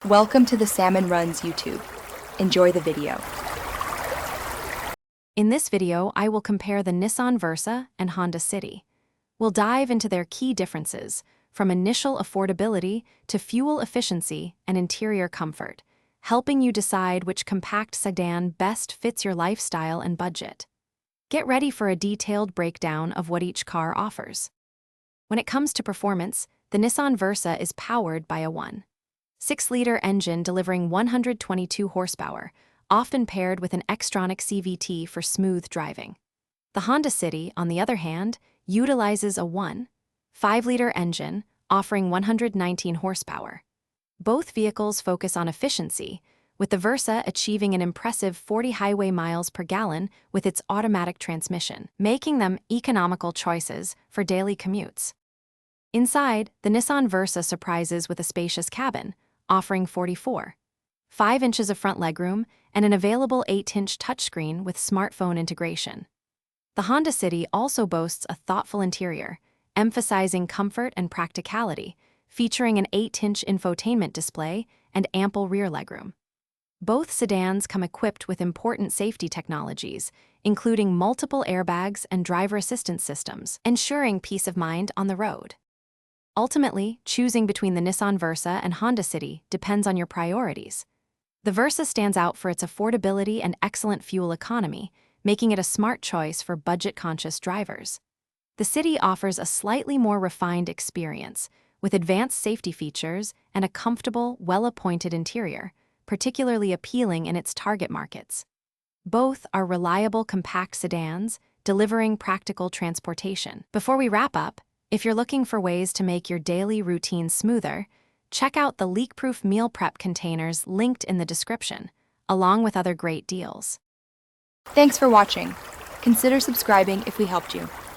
Welcome to the Salmon Runs YouTube. Enjoy the video. In this video, I will compare the Nissan Versa and Honda City. We'll dive into their key differences, from initial affordability to fuel efficiency and interior comfort, helping you decide which compact sedan best fits your lifestyle and budget. Get ready for a detailed breakdown of what each car offers. When it comes to performance, the Nissan Versa is powered by a 1.6-liter engine delivering 122 horsepower, often paired with an Xtronic CVT for smooth driving. The Honda City, on the other hand, utilizes a 1.5-liter engine, offering 119 horsepower. Both vehicles focus on efficiency, with the Versa achieving an impressive 40 highway miles per gallon with its automatic transmission, making them economical choices for daily commutes. Inside, the Nissan Versa surprises with a spacious cabin, offering 44.5 inches of front legroom and an available 8-inch touchscreen with smartphone integration. The Honda City also boasts a thoughtful interior, emphasizing comfort and practicality, featuring an 8-inch infotainment display and ample rear legroom. Both sedans come equipped with important safety technologies, including multiple airbags and driver assistance systems, ensuring peace of mind on the road. Ultimately, choosing between the Nissan Versa and Honda City depends on your priorities. The Versa stands out for its affordability and excellent fuel economy, making it a smart choice for budget-conscious drivers. The City offers a slightly more refined experience, with advanced safety features and a comfortable, well-appointed interior, particularly appealing in its target markets. Both are reliable compact sedans, delivering practical transportation. Before we wrap up, if you're looking for ways to make your daily routine smoother, check out the leak-proof meal prep containers linked in the description, along with other great deals. Thanks for watching. Consider subscribing if we helped you.